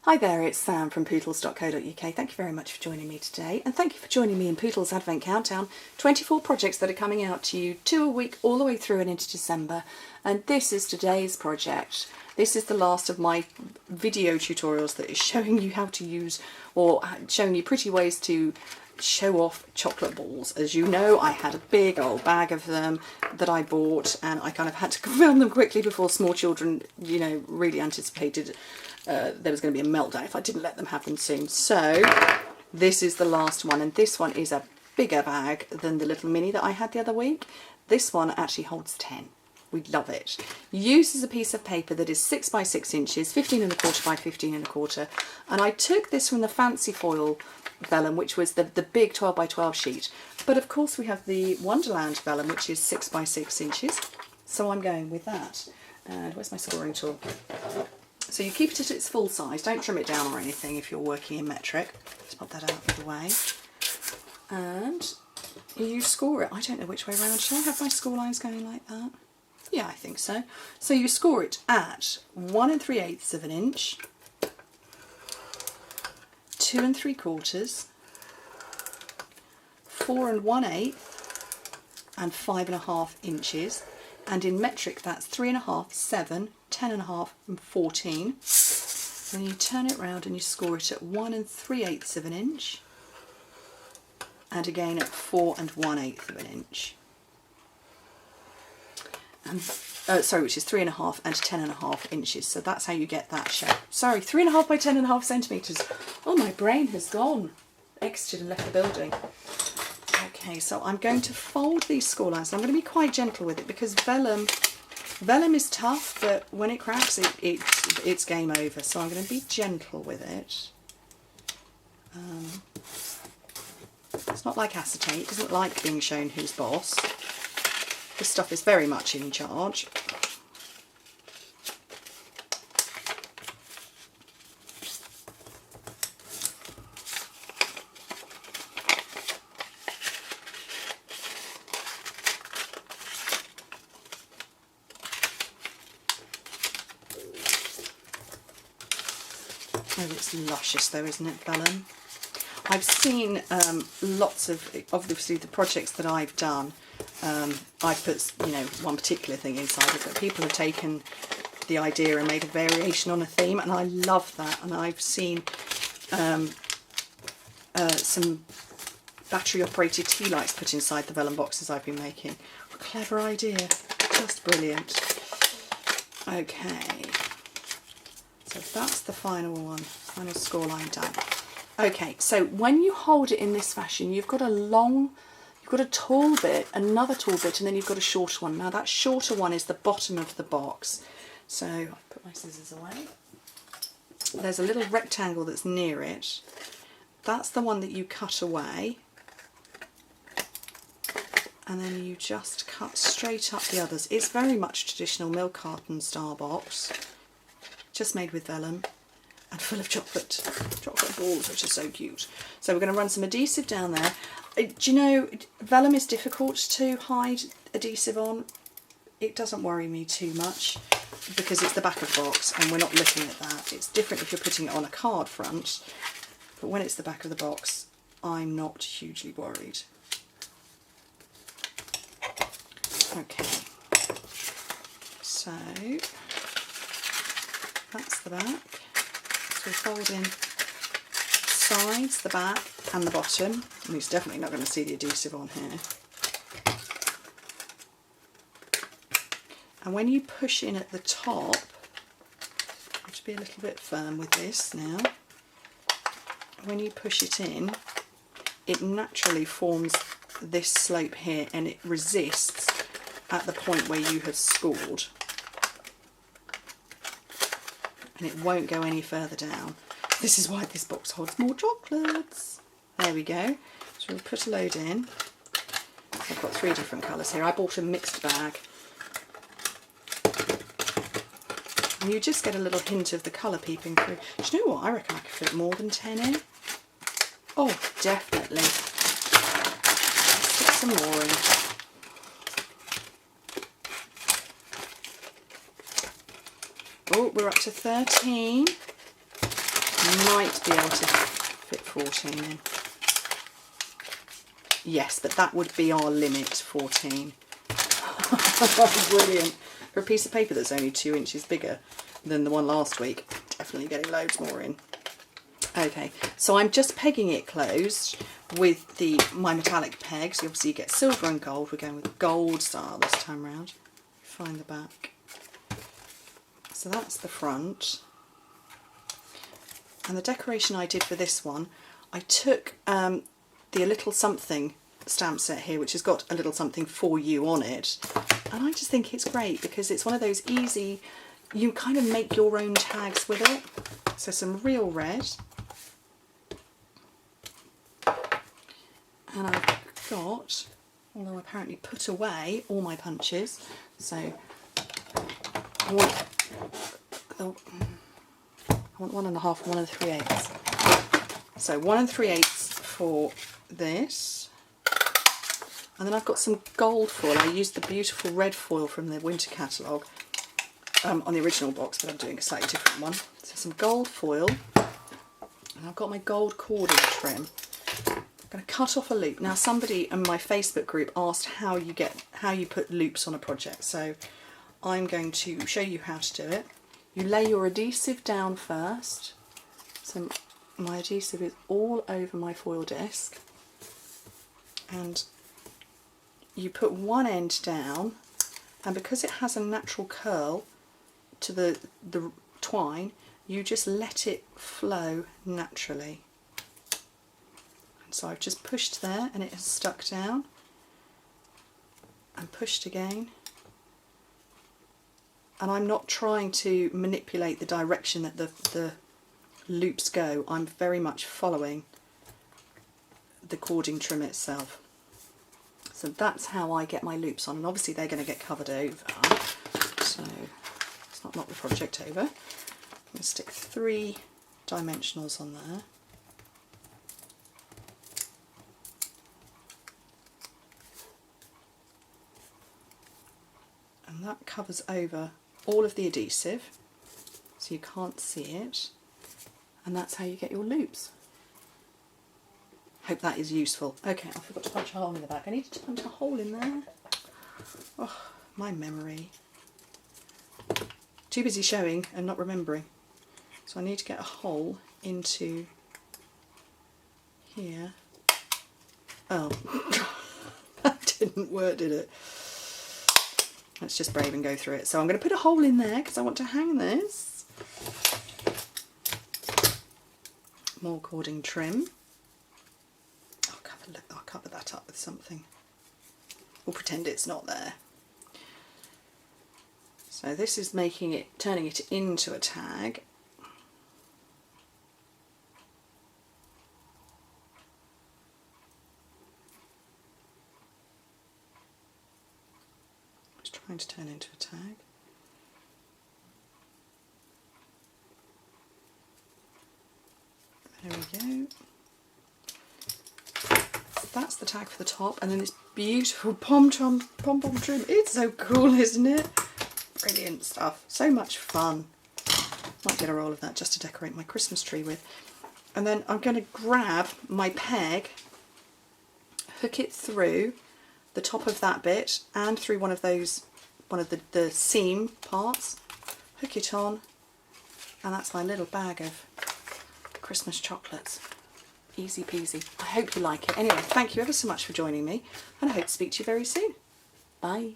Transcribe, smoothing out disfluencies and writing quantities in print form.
Hi there, it's Sam from Pootles.co.uk. Thank you very much for joining me today, and thank you for joining me in Pootles Advent Countdown. 24 projects that are coming out to you 2 a week all the way through and into December, and this is today's project. This is the last of my video tutorials that is showing you how to use, or showing you pretty ways to show off chocolate balls. As you know, I had a big old bag of them that I bought, and I kind of had to film them quickly before small children, you know, really anticipated there was going to be a meltdown if I didn't let them have them soon. So this is the last one, and this one is a bigger bag than the little mini that I had the other week. This one actually holds 10. We love it. Uses a piece of paper that is 6 by 6 inches, 15¼ by 15¼ and I took this from the fancy foil vellum, which was the big 12 by 12 sheet, but of course we have the Wonderland vellum, which is 6 by 6 inches, so I'm going with that. And where's my scoring tool? So you keep it at its full size, don't trim it down or anything if you're working in metric. Let's pop that out of the way. And you score it. I don't know which way around. Should I have my score lines going like that? Yeah, I think so. So you score it at 1 3/8 of an inch, 2 3/4, 4 1/8, and 5½ inches. And in metric that's 3½, 7, 10½, and 14. Then you turn it round and you score it at 1 3/8 of an inch, and again at 4 1/8 of an inch. And sorry, which is 3½ and 10½ inches. So that's how you get that shape. Sorry, 3½ by 10½ centimetres. Oh, my brain has gone. Exited and left the building. Okay, so I'm going to fold these score lines. I'm going to be quite gentle with it because vellum is tough, but when it cracks, it's game over. So I'm going to be gentle with it. It's not like acetate. It doesn't like being shown who's boss. This stuff is very much in charge. Oh, it's luscious though, isn't it, vellum? I've seen lots of, obviously the projects that I've done, I've put, you know, one particular thing inside it, but people have taken the idea and made a variation on a theme, and I love that. And I've seen some battery operated tea lights put inside the vellum boxes I've been making. What a clever idea, just brilliant. Okay, so that's the final one, final score line done. Okay, so when you hold it in this fashion, you've got a tall bit, another tall bit, and then you've got a shorter one. Now that shorter one is the bottom of the box. So I'll put my scissors away. There's a little rectangle that's near it. That's the one that you cut away. And then you just cut straight up the others. It's very much traditional milk carton style box, just made with vellum and full of chocolate balls, which are so cute. So we're going to run some adhesive down there. Do you know, vellum is difficult to hide adhesive on. It doesn't worry me too much because it's the back of the box and we're not looking at that. It's different if you're putting it on a card front, but when it's the back of the box, I'm not hugely worried. Okay, so that's the back. So we're folding sides, the back and the bottom, and he's definitely not going to see the adhesive on here. And when you push in at the top, I have to be a little bit firm with this now. When you push it in, it naturally forms this slope here and it resists at the point where you have scored. And it won't go any further down. This is why this box holds more chocolates. There we go. So we'll put a load in. I've got 3 different colours here. I bought a mixed bag. And you just get a little hint of the colour peeping through. Do you know what? I reckon I could fit more than 10 in. Oh, definitely. Let's stick some more in. Oh, we're up to 13. might be able to fit 14 in. Yes, but that would be our limit, 14. Brilliant. For a piece of paper that's only 2 inches bigger than the one last week, definitely getting loads more in. Okay, so I'm just pegging it closed with my metallic pegs. Obviously you get silver and gold. We're going with gold style this time round. Find the back. So that's the front. And the decoration I did for this one, I took the A Little Something stamp set here, which has got a little something for you on it. And I just think it's great because it's one of those easy, you kind of make your own tags with it. So some real red. And I've got, although I apparently put away all my punches, so I want 1.5 and 1 3/8. So 1 3/8 for this. And then I've got some gold foil. I used the beautiful red foil from the winter catalogue on the original box, but I'm doing a slightly different one. So some gold foil. And I've got my gold cording trim. I'm going to cut off a loop. Now somebody in my Facebook group asked how you put loops on a project, so I'm going to show you how to do it. You lay your adhesive down first. So my adhesive is all over my foil disc, and you put one end down, and because it has a natural curl to the twine, you just let it flow naturally. So I've just pushed there and it has stuck down, and pushed again, and I'm not trying to manipulate the direction that the loops go. I'm very much following the cording trim itself. So that's how I get my loops on, and obviously they're going to get covered over, so let's not knock the project over. I'm going to stick 3 dimensionals on there. And that covers over all of the adhesive, so you can't see it, and that's how you get your loops. Hope that is useful. Okay, I forgot to punch a hole in the back. I needed to punch a hole in there. Oh, my memory. Too busy showing and not remembering. So I need to get a hole into here. Oh, that didn't work, did it? Let's just brave and go through it. So I'm going to put a hole in there because I want to hang this. More cording trim. I'll cover that up with something. We'll pretend it's not there. So this is turning it into a tag. Trying to turn into a tag. There we go. That's the tag for the top, and then this beautiful pom-pom trim. It's so cool, isn't it? Brilliant stuff. So much fun. Might get a roll of that just to decorate my Christmas tree with. And then I'm going to grab my peg, hook it through the top of that bit and through one of the seam parts, hook it on, and that's my little bag of Christmas chocolates. Easy peasy. I hope you like it. Anyway, thank you ever so much for joining me, and I hope to speak to you very soon. Bye.